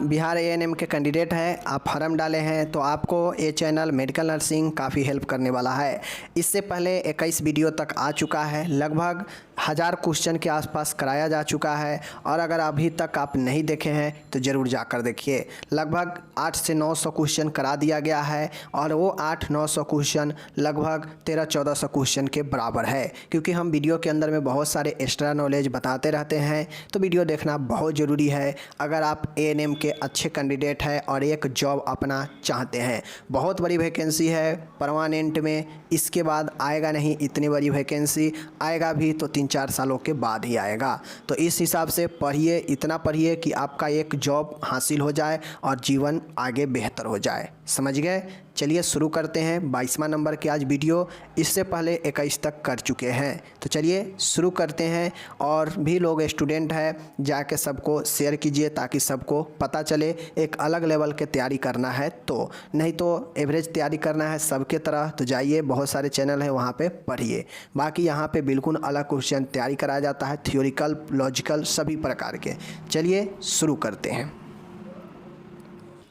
Bihar ANM के candidate हैं, आप फॉर्म डाले हैं, तो आपको ये चैनल मेडिकल नर्सिंग काफ़ी हेल्प करने वाला है। इससे पहले 21 वीडियो तक आ चुका है, लगभग 1000 क्वेश्चन के आसपास कराया जा चुका है। और अगर अभी तक आप नहीं देखे हैं तो ज़रूर जाकर देखिए। लगभग 800 से 900 क्वेश्चन करा दिया गया है और वो 800-900 क्वेश्चन लगभग 1300-1400 क्वेश्चन के बराबर है। क्योंकि हम वीडियो के अंदर में बहुत सारे एक्स्ट्रा नॉलेज बताते रहते हैं, तो वीडियो देखना बहुत ज़रूरी है अगर आप एएनएम के अच्छे कैंडिडेट हैं और एक जॉब अपना चाहते हैं। बहुत बड़ी वैकेंसी है परमानेंट में, इसके बाद आएगा नहीं। इतनी बड़ी वैकेंसी आएगा भी तो 3-4 सालों के बाद ही आएगा। तो इस हिसाब से पढ़िए, इतना पढ़िए कि आपका एक जॉब हासिल हो जाए और जीवन आगे बेहतर हो जाए। समझ गए? चलिए शुरू करते हैं 22वां नंबर की आज वीडियो। इससे पहले 21 तक कर चुके हैं, तो चलिए शुरू करते हैं। और भी लोग स्टूडेंट हैं, जाके सबको शेयर कीजिए ताकि सबको पता चले। एक अलग लेवल के तैयारी करना है तो, नहीं तो एवरेज तैयारी करना है सबके तरह, तो जाइए बहुत सारे चैनल हैं वहाँ पे पढ़िए। बाकी यहाँ पे बिल्कुल अलग क्वेश्चन तैयारी कराया जाता है, थ्योरिकल, लॉजिकल, सभी प्रकार के। चलिए शुरू करते हैं।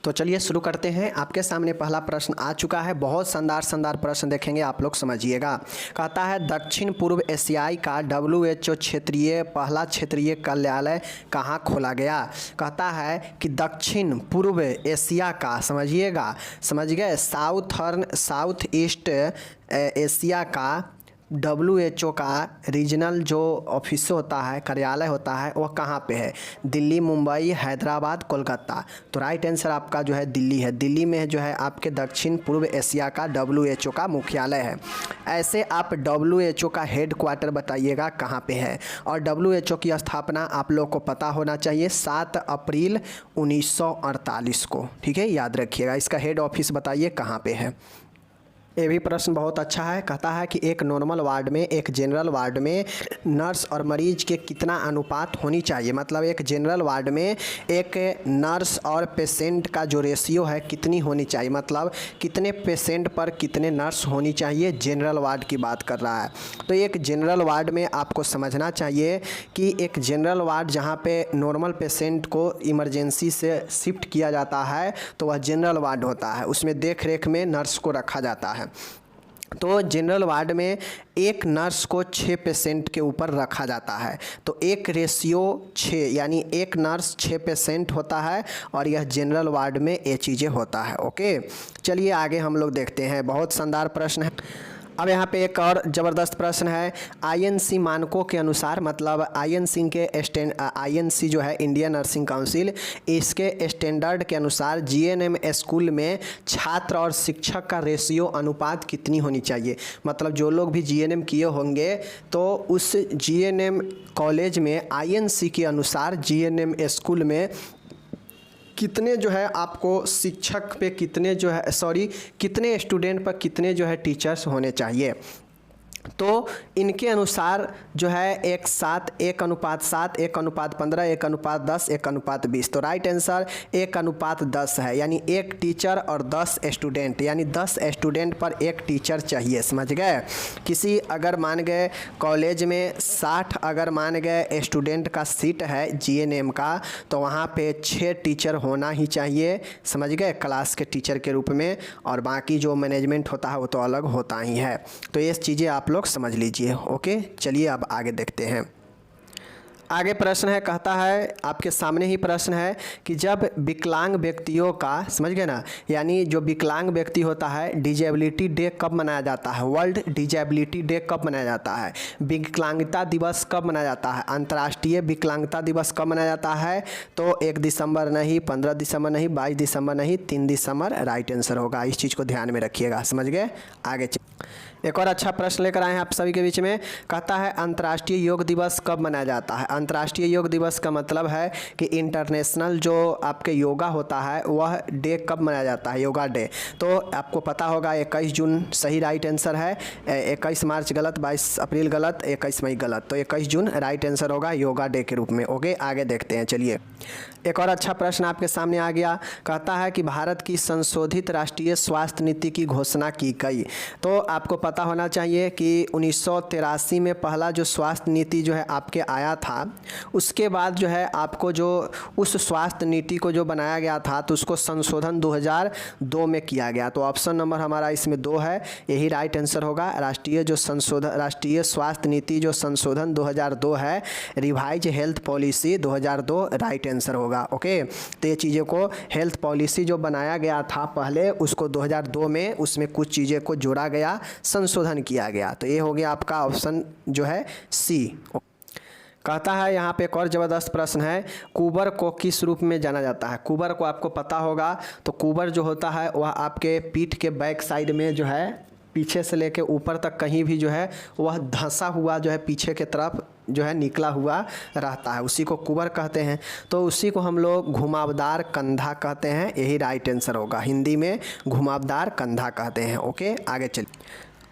तो चलिए शुरू करते हैं। आपके सामने पहला प्रश्न आ चुका है। बहुत शानदार प्रश्न देखेंगे, आप लोग समझिएगा। कहता है दक्षिण पूर्व एशियाई का WHO पहला क्षेत्रीय कार्यालय कहाँ खोला गया। कहता है कि दक्षिण पूर्व एशिया का, समझिएगा, समझ गए, साउथ ईस्ट एशिया का WHO का रीजनल जो ऑफिस होता है, कार्यालय होता है, वह कहाँ पे है। दिल्ली, मुंबई, हैदराबाद, कोलकाता। तो राइट आंसर आपका जो है दिल्ली है। दिल्ली में जो है आपके दक्षिण पूर्व एशिया का WHO का मुख्यालय है। ऐसे आप WHO का हेड क्वार्टर बताइएगा कहाँ पे है। और WHO की स्थापना आप लोग को पता होना चाहिए 7 अप्रैल 1948 को। ठीक है, याद रखिएगा। इसका हेड ऑफिस बताइए कहाँ पे है। ये भी प्रश्न बहुत अच्छा है। कहता है कि एक नॉर्मल वार्ड में, एक जनरल वार्ड में नर्स और मरीज के कितना अनुपात होनी चाहिए। मतलब एक जनरल वार्ड में एक नर्स और पेशेंट का जो रेशियो है कितनी होनी चाहिए, मतलब कितने पेशेंट पर कितने नर्स होनी चाहिए। जनरल वार्ड की बात कर रहा है। तो एक जनरल वार्ड में आपको समझना चाहिए कि एक जनरल वार्ड जहाँ पे नॉर्मल पेशेंट को इमरजेंसी से शिफ्ट किया जाता है तो वह जनरल वार्ड होता है। उसमें देख रेख में नर्स को रखा जाता है। तो जनरल वार्ड में एक नर्स को 6 पेशेंट के ऊपर रखा जाता है। तो 1:6, यानी एक नर्स 6 पेशेंट होता है। और यह जनरल वार्ड में ये चीज़ें होता है। ओके, चलिए आगे हम लोग देखते हैं। बहुत शानदार प्रश्न है। अब यहाँ पे एक और ज़बरदस्त प्रश्न है। INC मानकों के अनुसार, मतलब INC जो है इंडियन नर्सिंग काउंसिल, इसके स्टैंडर्ड के अनुसार GNM स्कूल में छात्र और शिक्षक का रेशियो अनुपात कितनी होनी चाहिए। मतलब जो लोग भी GNM किए होंगे तो उस GNM कॉलेज में INC के अनुसार GNM स्कूल में कितने जो है आपको शिक्षक पे कितने जो है कितने स्टूडेंट पर कितने जो है टीचर्स होने चाहिए। तो इनके अनुसार जो है 1:7, 1:7, 1:15, 1:10, 1:20। तो राइट आंसर 1:10 है, यानी एक टीचर और 10 स्टूडेंट, यानी 10 स्टूडेंट पर एक टीचर चाहिए। समझ गए? किसी अगर मान गए कॉलेज में 60 अगर मान गए स्टूडेंट का सीट है GNM का, तो वहाँ पे 6 टीचर होना ही चाहिए। समझ गए? क्लास के टीचर के रूप में। और बाकी जो मैनेजमेंट होता है वो तो अलग होता ही है। तो ये चीज़ें आप लोग समझ लीजिए। ओके, चलिए अब आगे देखते हैं। आगे प्रश्न है, कहता है आपके सामने ही प्रश्न है कि जब विकलांग व्यक्तियों का, समझ गए ना, यानी जो विकलांग व्यक्ति होता है, डिजेबिलिटी डे कब मनाया जाता है। वर्ल्ड डिजेबिलिटी डे कब मनाया जाता है। विकलांगता दिवस कब मनाया जाता है। अंतर्राष्ट्रीय विकलांगता दिवस कब मनाया जाता है। तो 1 दिसंबर नहीं, 15 दिसंबर नहीं, 22 दिसंबर नहीं, 3 दिसंबर राइट आंसर होगा। इस चीज़ को ध्यान में रखिएगा। समझ गए? आगे एक और अच्छा प्रश्न लेकर आए हैं आप सभी के बीच में। कहता है अंतर्राष्ट्रीय योग दिवस कब मनाया जाता है। अंतर्राष्ट्रीय योग दिवस का मतलब है कि इंटरनेशनल जो आपके योगा होता है वह डे कब मनाया जाता है, योगा डे। तो आपको पता होगा 21 जून सही राइट आंसर है। 21 मार्च गलत, 22 अप्रैल गलत, 21 मई गलत। तो 21 जून राइट आंसर होगा योगा डे के रूप में। ओके, आगे देखते हैं। चलिए एक और अच्छा प्रश्न आपके सामने आ गया। कहता है कि भारत की संशोधित राष्ट्रीय स्वास्थ्य नीति की घोषणा की गई। तो आपको पता पता होना चाहिए कि 1983 में पहला जो स्वास्थ्य नीति जो है आपके आया था, उसके बाद जो है आपको जो उस स्वास्थ्य नीति को जो बनाया गया था तो उसको संशोधन 2002 में किया गया। तो ऑप्शन नंबर हमारा इसमें 2 है, यही राइट आंसर होगा। राष्ट्रीय स्वास्थ्य नीति जो संशोधन 2002 है, revise health policy 2002 right answer होगा। ओके, तो ये चीज़ों को हेल्थ पॉलिसी जो बनाया गया था पहले, उसको 2002 में उसमें कुछ चीज़ें को जोड़ा गया, संशोधन किया गया। तो ये हो गया आपका ऑप्शन जो है सी। कहता है यहाँ पे एक और ज़बरदस्त प्रश्न है, कुबर को किस रूप में जाना जाता है? कुबर को आपको पता होगा, तो कुबर जो होता है वह आपके पीठ के बैक साइड में जो है पीछे से लेके ऊपर तक कहीं भी जो है वह धंसा हुआ जो है पीछे के तरफ जो है निकला हुआ रहता है, उसी को कुबर कहते हैं। तो उसी को हम लोग घुमावदार कंधा कहते हैं, यही राइट आंसर होगा। हिंदी में घुमावदार कंधा कहते हैं। ओके, आगे चलिए।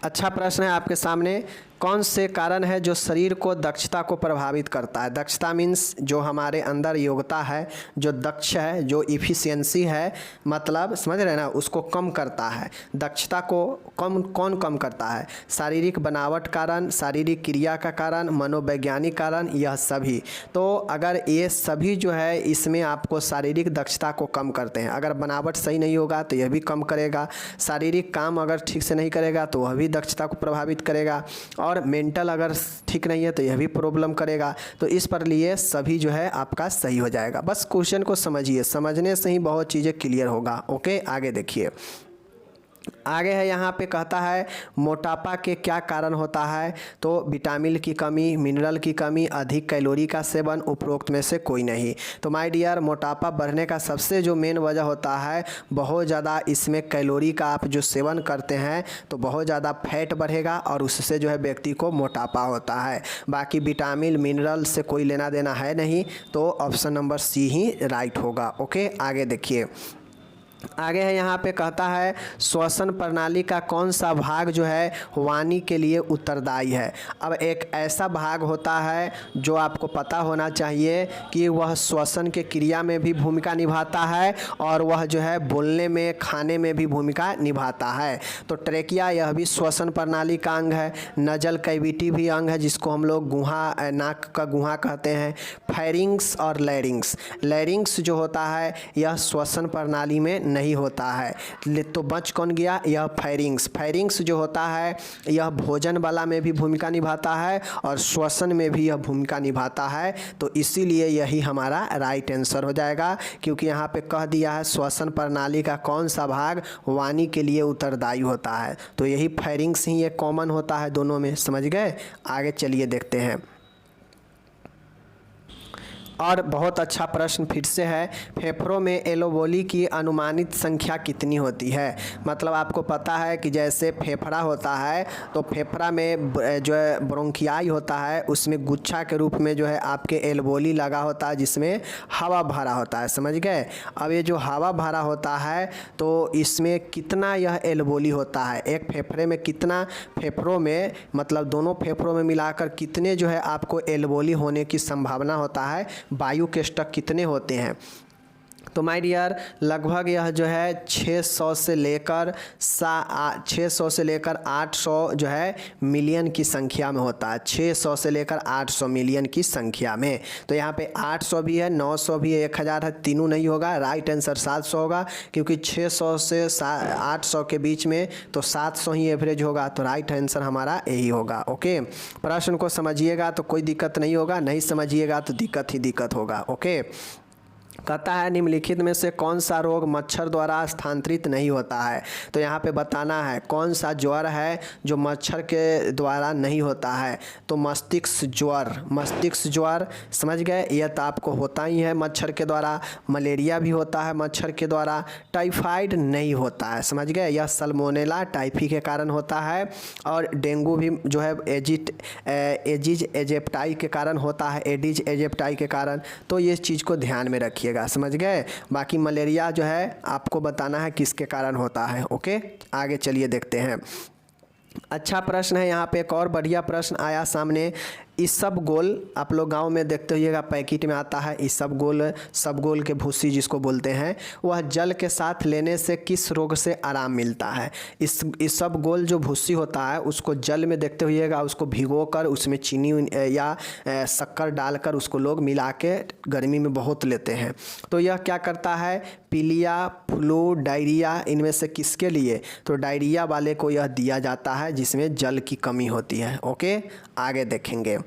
अच्छा प्रश्न है आपके सामने, कौन से कारण है जो शरीर को दक्षता को प्रभावित करता है? दक्षता मीन्स जो हमारे अंदर योग्यता है, जो दक्ष है, जो इफ़िशियंसी है, मतलब समझ रहे हैं ना, उसको कम करता है। दक्षता को कौन कम करता है? शारीरिक बनावट कारण, शारीरिक क्रिया का कारण, मनोवैज्ञानिक कारण, यह सभी। तो अगर ये सभी जो है इसमें आपको शारीरिक दक्षता को कम करते हैं। अगर बनावट सही नहीं होगा तो यह भी कम करेगा, शारीरिक काम अगर ठीक से नहीं करेगा तो वह भी दक्षता को प्रभावित करेगा, और मेंटल अगर ठीक नहीं है तो यह भी प्रॉब्लम करेगा। तो इस पर लिए सभी जो है आपका सही हो जाएगा। बस क्वेश्चन को समझिए, समझने से ही बहुत चीज़ें क्लियर होगा। ओके, आगे देखिए। आगे है यहाँ पे कहता है मोटापा के क्या कारण होता है? तो विटामिन की कमी, मिनरल की कमी, अधिक कैलोरी का सेवन, उपरोक्त में से कोई नहीं। तो माय डियर, मोटापा बढ़ने का सबसे जो मेन वजह होता है, बहुत ज़्यादा इसमें कैलोरी का आप जो सेवन करते हैं तो बहुत ज़्यादा फैट बढ़ेगा और उससे जो है व्यक्ति को मोटापा होता है। बाकी विटामिन मिनरल से कोई लेना देना है नहीं, तो ऑप्शन नंबर सी ही राइट होगा। ओके, आगे देखिए। आगे है यहाँ पे कहता है श्वसन प्रणाली का कौन सा भाग जो है वाणी के लिए उत्तरदायी है? अब एक ऐसा भाग होता है जो आपको पता होना चाहिए कि वह श्वसन के क्रिया में भी भूमिका निभाता है और वह जो है बोलने में, खाने में भी भूमिका निभाता है। तो ट्रेकिया यह भी श्वसन प्रणाली का अंग है। नजल कैविटी भी अंग है जिसको हम लोग गुहा, नाक का गुहा कहते हैं। फेरिंग्स और लैरिंग्स, लैरिंग्स जो होता है यह श्वसन प्रणाली में नहीं होता है। तो बच कौन गया? यह फेरिंग्स। फेरिंग्स जो होता है यह भोजन वाला में भी भूमिका निभाता है और श्वसन में भी यह भूमिका निभाता है। तो इसीलिए यही हमारा राइट आंसर हो जाएगा, क्योंकि यहाँ पे कह दिया है श्वसन प्रणाली का कौन सा भाग वाणी के लिए उत्तरदायी होता है। तो यही फेरिंग्स ही ये कॉमन होता है दोनों में। समझ गए? आगे चलिए देखते हैं। और बहुत अच्छा प्रश्न फिर से है, फेफड़ों में एलोबोली की अनुमानित संख्या कितनी होती है? मतलब आपको पता है कि जैसे फेफड़ा होता है तो फेफड़ा में जो है ब्रोंकियाई होता है, उसमें गुच्छा के रूप में जो है आपके एलोबोली लगा होता है जिसमें हवा भरा होता है। समझ गए? अब ये जो हवा भरा होता है तो इसमें कितना यह एलोबोली होता है? एक फेफड़े में कितना, फेफड़ों में मतलब दोनों फेफड़ों में मिलाकर कितने जो है आपको एलोबोली होने की संभावना होता है? वायु के स्टक कितने होते हैं? तो माय डियर लगभग यह जो है 600 से लेकर 800 जो है मिलियन की संख्या में होता है। 600 से लेकर 800 मिलियन की संख्या में। तो यहाँ पे 800 भी है, 900 भी है, 1000 है, तीनों नहीं होगा। राइट आंसर 700 होगा, क्योंकि 600 से 800 के बीच में तो 700 ही एवरेज होगा। तो राइट आंसर हमारा यही होगा। ओके, प्रश्न को समझिएगा तो कोई दिक्कत नहीं होगा, नहीं समझिएगा तो दिक्कत ही दिक्कत होगा। ओके, कहता है निम्नलिखित में से कौन सा रोग मच्छर द्वारा स्थानांतरित नहीं होता है? तो यहाँ पे बताना है कौन सा ज्वर है जो मच्छर के द्वारा नहीं होता है। तो मस्तिष्क ज्वर, मस्तिष्क ज्वर समझ गए, यह तो आपको होता ही है मच्छर के द्वारा। मलेरिया भी होता है मच्छर के द्वारा। टाइफाइड नहीं होता है, समझ गए, यह सल्मोनेला टाइफी के कारण होता है। और डेंगू भी जो है एजिज एजिप्टाई के कारण होता है, एडिज एजिप्टाई के कारण। तो ये चीज़ को ध्यान में रखिएगा। समझ गए? बाकी मलेरिया जो है आपको बताना है किसके कारण होता है। ओके, आगे चलिए देखते हैं। अच्छा प्रश्न है यहाँ पे, एक और बढ़िया प्रश्न आया सामने। इसबगोल, आप लोग गांव में देखते होइएगा पैकेट में आता है इसबगोल, सबगोल के भूसी जिसको बोलते हैं, वह जल के साथ लेने से किस रोग से आराम मिलता है। इस इसबगोल जो भूसी होता है उसको जल में देखते होइएगा, उसको भिगोकर उसमें चीनी या शक्कर डालकर उसको लोग मिला के गर्मी में बहुत लेते हैं। तो यह क्या करता है, पीलिया, फ्लू, डायरिया, इनमें से किसके लिए, तो डायरिया वाले को यह दिया जाता है जिसमें जल की कमी होती है। ओके, आगे देखेंगे।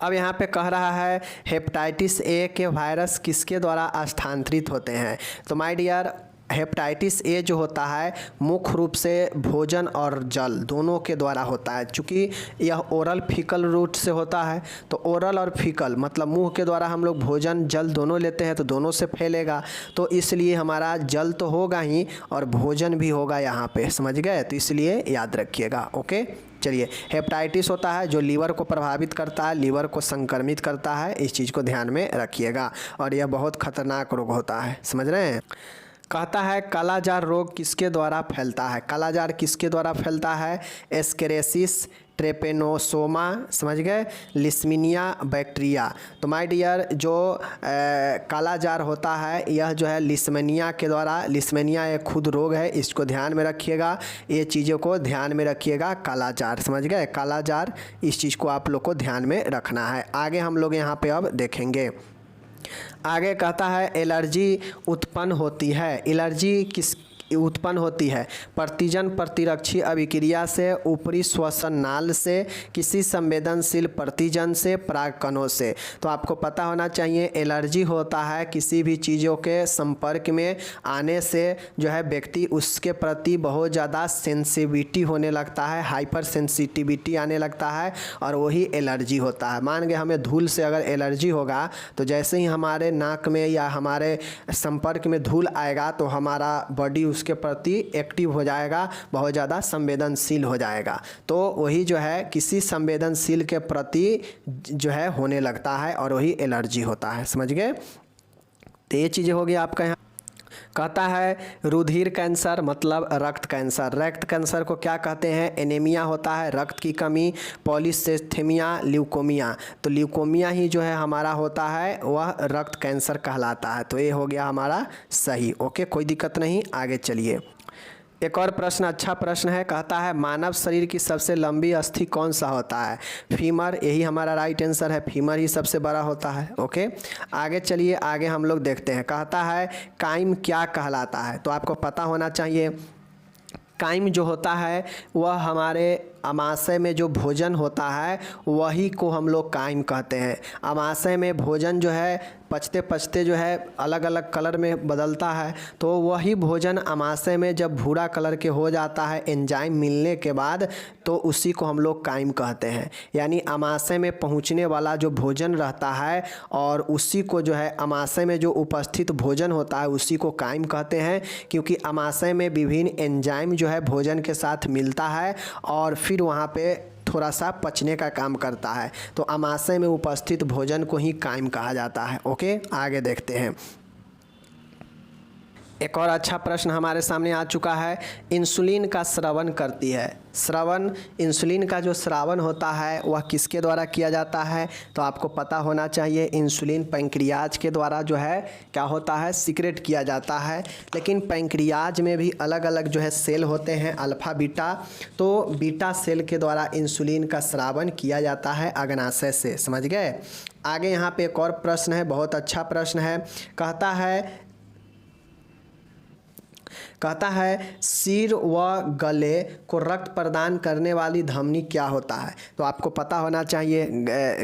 अब यहाँ पे कह रहा है हेपेटाइटिस ए के वायरस किसके द्वारा स्थानांतरित होते हैं। तो माय डियर, हेपेटाइटिस ए जो होता है मुख्य रूप से भोजन और जल दोनों के द्वारा होता है। चूँकि यह ओरल फीकल रूट से होता है, तो ओरल और फीकल मतलब मुंह के द्वारा हम लोग भोजन जल दोनों लेते हैं, तो दोनों से फैलेगा। तो इसलिए हमारा जल तो होगा ही और भोजन भी होगा यहाँ पे, समझ गए। तो इसलिए याद रखिएगा। ओके, चलिए। हेपेटाइटिस होता है जो लीवर को प्रभावित करता है, लीवर को संक्रमित करता है, इस चीज़ को ध्यान में रखिएगा। और यह बहुत खतरनाक रोग होता है, समझ रहे हैं। कहता है कालाजार रोग किसके द्वारा फैलता है। कालाजार किसके द्वारा फैलता है, एस्केरेसिस, ट्रेपेनोसोमा, समझ गए, लिस्मीनिया बैक्टीरिया। तो माय डियर, जो कालाजार होता है यह जो है लिस्मीनिया के द्वारा, लिस्मीनिया एक खुद रोग है, इसको ध्यान में रखिएगा, ये चीज़ों को ध्यान में रखिएगा। कालाजार, समझ गए, कालाजार, इस चीज़ को आप लोग को ध्यान में रखना है। आगे हम लोग यहाँ पे अब देखेंगे। आगे कहता है एलर्जी उत्पन्न होती है। एलर्जी किस उत्पन्न होती है, प्रतिजन प्रतिरक्षी अभिक्रिया से, ऊपरी श्वसन नाल से, किसी संवेदनशील प्रतिजन से, परागकणों से। तो आपको पता होना चाहिए एलर्जी होता है किसी भी चीज़ों के संपर्क में आने से जो है व्यक्ति उसके प्रति बहुत ज़्यादा सेंसिटिविटी होने लगता है, हाइपर सेंसिटिविटी आने लगता है, और वही एलर्जी होता है। मान के हमें धूल से अगर एलर्जी होगा तो जैसे ही हमारे नाक में या हमारे संपर्क में धूल आएगा तो हमारा बॉडी उसके प्रति एक्टिव हो जाएगा, बहुत ज़्यादा संवेदनशील हो जाएगा। तो वही जो है किसी संवेदनशील के प्रति जो है होने लगता है और वही एलर्जी होता है, समझ गए। तो ये चीज़ें हो गई आपका यहाँ। कहता है रुधिर कैंसर मतलब रक्त कैंसर। रक्त कैंसर को क्या कहते हैं, एनीमिया होता है, रक्त की कमी, पॉलीसाइथेमिया, ल्यूकोमिया। तो ल्यूकोमिया ही जो है हमारा होता है वह रक्त कैंसर कहलाता है। तो ये हो गया हमारा सही। ओके, कोई दिक्कत नहीं, आगे चलिए। एक और प्रश्न, अच्छा प्रश्न है। कहता है मानव शरीर की सबसे लंबी अस्थि कौन सा होता है, फीमर, यही हमारा राइट आंसर है, फीमर ही सबसे बड़ा होता है। ओके, आगे चलिए, आगे हम लोग देखते हैं। कहता है काइम क्या कहलाता है। तो आपको पता होना चाहिए काइम जो होता है वह हमारे अमाशय में जो भोजन होता है वही को हम लोग काइम कहते हैं। अमाशय में भोजन जो है पचते पचते जो है अलग अलग कलर में बदलता है, तो वही भोजन अमाशय में जब भूरा कलर के हो जाता है एंजाइम मिलने के बाद, तो उसी को हम लोग काइम कहते हैं। यानी अमाशय में पहुंचने वाला जो भोजन रहता है और उसी को जो है अमाशय में जो उपस्थित भोजन होता है उसी को काइम कहते हैं, क्योंकि अमाशय में विभिन्न एंजाइम जो है भोजन के साथ मिलता है और फिर वहाँ पे थोड़ा सा पचने का काम करता है। तो अमाशय में उपस्थित भोजन को ही काइम कहा जाता है। ओके, आगे देखते हैं। एक और अच्छा प्रश्न हमारे सामने आ चुका है, इंसुलिन का स्रावन करती है। स्रावन, इंसुलिन का जो स्रावन होता है वह किसके द्वारा किया जाता है। तो आपको पता होना चाहिए इंसुलिन पैंक्रियाज के द्वारा जो है क्या होता है, सीक्रेट किया जाता है। लेकिन पैंक्रियाज में भी अलग अलग जो है सेल होते हैं, अल्फा बीटा। तो बीटा सेल के द्वारा इंसुलिन का स्रावन किया जाता है अग्नाशय से, समझ गए। आगे यहाँ पे एक और प्रश्न है, बहुत अच्छा प्रश्न है। कहता है सिर व गले को रक्त प्रदान करने वाली धमनी क्या होता है। तो आपको पता होना चाहिए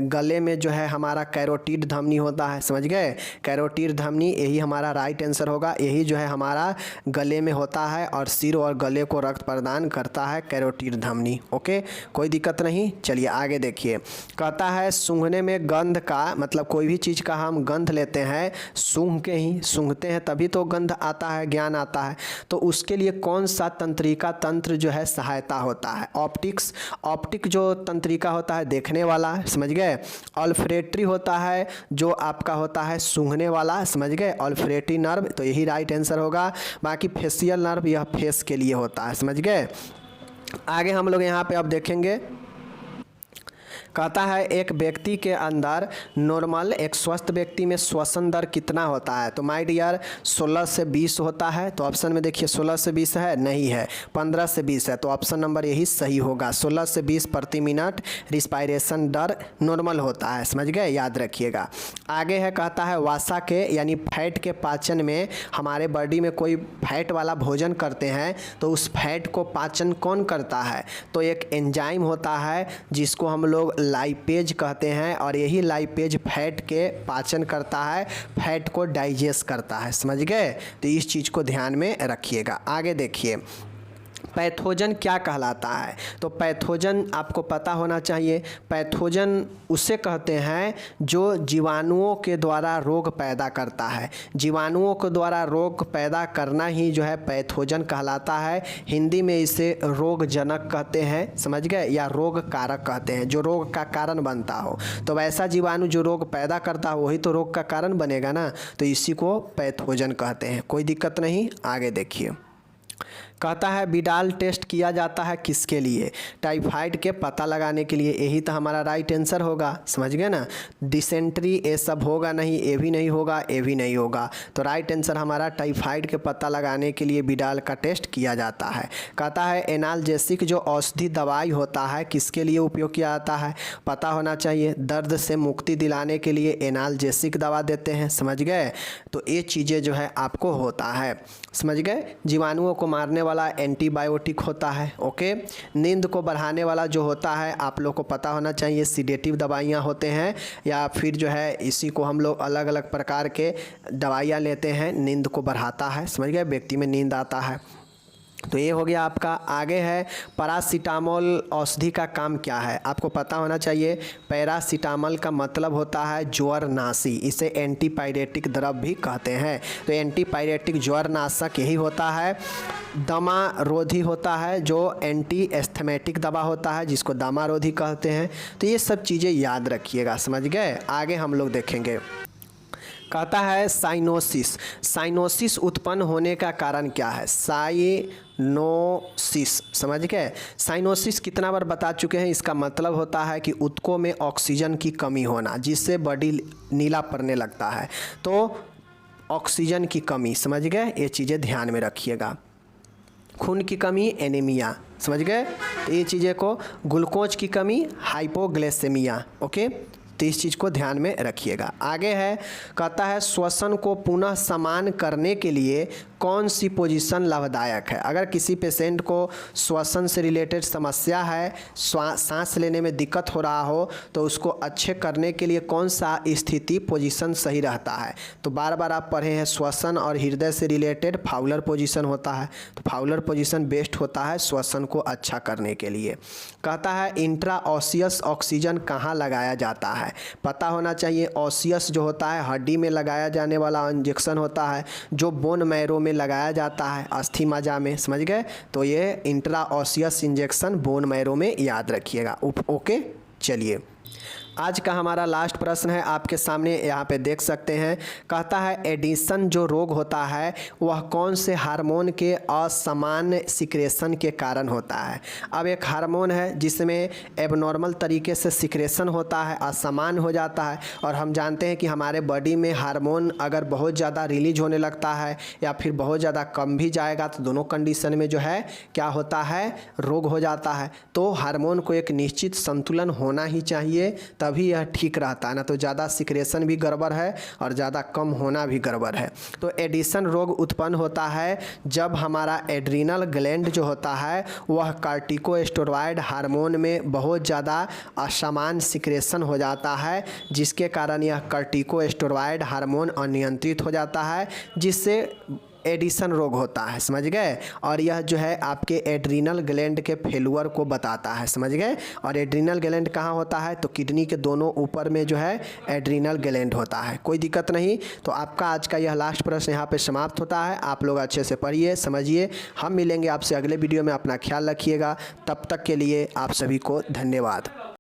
गले में जो है हमारा कैरोटिड धमनी होता है, समझ गए। कैरोटिड धमनी, यही हमारा राइट आंसर होगा। यही जो है हमारा गले में होता है और सिर और गले को रक्त प्रदान करता है कैरोटिड धमनी। ओके, कोई दिक्कत नहीं, चलिए आगे देखिए। कहता है सूंघने में गंध का मतलब कोई भी चीज़ का हम गंध लेते हैं सूंघ के ही, सूंघते हैं तभी तो गंध आता है, ज्ञान आता है। तो उसके लिए कौन सा तंत्रिका तंत्र जो है सहायता होता है, ऑप्टिक्स। ऑप्टिक जो तंत्रिका होता है देखने वाला, समझ गए। ऑल्फैक्टरी होता है जो आपका होता है सूंघने वाला, समझ गए, ऑल्फैक्टरी नर्व। तो यही राइट आंसर होगा। बाकी फेशियल नर्व यह फेस के लिए होता है, समझ गए। आगे हम लोग यहाँ पे अब देखेंगे। कहता है एक व्यक्ति के अंदर नॉर्मल एक स्वस्थ व्यक्ति में श्वसन दर कितना होता है। तो माय डियर 16 से 20 होता है। तो ऑप्शन में देखिए 16 से 20 है, नहीं है। 15 से 20 है, तो ऑप्शन नंबर यही सही होगा। 16 से 20 प्रति मिनट रिस्पायरेशन दर नॉर्मल होता है। समझ गए, याद रखिएगा। आगे है कहता है वसा के यानी फैट के पाचन में, हमारे बॉडी में कोई फैट वाला भोजन करते हैं तो उस फैट को पाचन कौन करता है। तो एक एंजाइम होता है जिसको हम लोग लाइपेज कहते हैं, और यही लाइपेज फैट के पाचन करता है, फैट को डाइजेस्ट करता है। समझ गए, तो इस चीज़ को ध्यान में रखिएगा। आगे देखिए पैथोजन क्या कहलाता है। तो पैथोजन आपको पता होना चाहिए। पैथोजन उसे कहते हैं जो जीवाणुओं के द्वारा रोग पैदा करता है। जीवाणुओं के द्वारा रोग पैदा करना ही जो है पैथोजन कहलाता है। हिंदी में इसे रोगजनक कहते हैं, समझ गए, या रोग कारक कहते हैं, जो रोग का कारण बनता हो। तो वैसा जीवाणु जो रोग पैदा करता हो वही तो रोग का कारण बनेगा ना, तो इसी को पैथोजन कहते हैं। कोई दिक्कत नहीं। आगे देखिए कहता है विडाल टेस्ट किया जाता है किसके लिए। टाइफाइड के पता लगाने के लिए। यही तो हमारा राइट आंसर होगा। समझ गए ना। डिसेंट्री ये सब होगा नहीं, ये भी नहीं होगा, ये भी नहीं होगा। तो राइट आंसर हमारा टाइफाइड के पता लगाने के लिए विडाल का टेस्ट किया जाता है। कहता है एनाल्जेसिक जो औषधि दवाई होता है किसके लिए उपयोग किया जाता है। पता होना चाहिए। दर्द से मुक्ति दिलाने के लिए एनाल्जेसिक दवा देते हैं। समझ गए, तो ये चीज़ें जो है आपको होता है। समझ गए। जीवाणुओं को मारने वाला एंटीबायोटिक होता है। ओके। नींद को बढ़ाने वाला जो होता है आप लोग को पता होना चाहिए सीडेटिव दवाइयाँ होते हैं, या फिर जो है इसी को हम लोग अलग अलग प्रकार के दवाइयाँ लेते हैं, नींद को बढ़ाता है। समझ गए, व्यक्ति में नींद आता है। तो ये हो गया आपका। आगे है पैरासीटामोल औषधि का काम क्या है, आपको पता होना चाहिए। पैरासीटामोल का मतलब होता है ज्वरनाशी, इसे एंटीपायरेटिक द्रव भी कहते हैं। तो एंटीपायरेटिक ज्वरनाशक यही होता है। दमारोधी होता है जो एंटी एस्थमेटिक दवा होता है जिसको दमारोधी कहते हैं। तो ये सब चीज़ें याद रखिएगा। समझ गए। आगे हम लोग देखेंगे। कहता है साइनोसिस। साइनोसिस उत्पन्न होने का कारण क्या है। साइनोसिस, समझ गए। साइनोसिस कितना बार बता चुके हैं। इसका मतलब होता है कि ऊतकों में ऑक्सीजन की कमी होना, जिससे बॉडी नीला पड़ने लगता है। तो ऑक्सीजन की कमी, समझ गए, ये चीज़ें ध्यान में रखिएगा। खून की कमी एनीमिया, समझ गए। तो ये चीज़ें को ग्लूकोज की कमी हाइपोग्लाइसेमिया। ओके, तो इस चीज़ को ध्यान में रखिएगा। आगे है कहता है श्वसन को पुनः समान करने के लिए कौन सी पोजीशन लाभदायक है। अगर किसी पेशेंट को श्वसन से रिलेटेड समस्या है, सांस लेने में दिक्कत हो रहा हो, तो उसको अच्छे करने के लिए कौन सा स्थिति पोजीशन सही रहता है। तो बार बार आप पढ़े हैं श्वसन और हृदय से रिलेटेड फाउलर पोजीशन होता है। तो फाउलर पोजीशन बेस्ट होता है श्वसन को अच्छा करने के लिए। कहता है इंट्राओसियस ऑक्सीजन कहाँ लगाया जाता है। पता होना चाहिए। ऑसियस जो होता है हड्डी में लगाया जाने वाला इंजेक्शन होता है, जो बोन मैरो में लगाया जाता है, अस्थि मज्जा में। समझ गए। तो ये इंट्राओसियस इंजेक्शन बोन मैरो में याद रखिएगा। ओके, चलिए आज का हमारा लास्ट प्रश्न है आपके सामने, यहाँ पे देख सकते हैं। कहता है एडिशन जो रोग होता है वह कौन से हार्मोन के असमान सिक्रेशन के कारण होता है। अब एक हार्मोन है जिसमें एबनॉर्मल तरीके से सिक्रेशन होता है, असमान हो जाता है। और हम जानते हैं कि हमारे बॉडी में हार्मोन अगर बहुत ज़्यादा रिलीज होने लगता है या फिर बहुत ज़्यादा कम भी जाएगा, तो दोनों कंडीशन में जो है क्या होता है, रोग हो जाता है। तो हार्मोन को एक निश्चित संतुलन होना ही चाहिए, तभी यह ठीक रहता है। ना तो ज़्यादा सिक्रेशन भी गड़बड़ है और ज़्यादा कम होना भी गड़बड़ है। तो एडिशन रोग उत्पन्न होता है जब हमारा एड्रीनल ग्लैंड जो होता है वह कार्टिकोस्टेरॉइड हार्मोन में बहुत ज़्यादा असमान सिक्रेशन हो जाता है, जिसके कारण यह कार्टिकोस्टेरॉइड हार्मोन अनियंत्रित हो जाता है, जिससे एडिशन रोग होता है। समझ गए। और यह जो है आपके एड्रीनल ग्लैंड के फेलुअर को बताता है। समझ गए। और एड्रीनल ग्लैंड कहाँ होता है, तो किडनी के दोनों ऊपर में जो है एड्रीनल ग्लैंड होता है। कोई दिक्कत नहीं। तो आपका आज का यह लास्ट प्रश्न यहाँ पे समाप्त होता है। आप लोग अच्छे से पढ़िए, समझिए। हम मिलेंगे आपसे अगले वीडियो में। अपना ख्याल रखिएगा। तब तक के लिए आप सभी को धन्यवाद।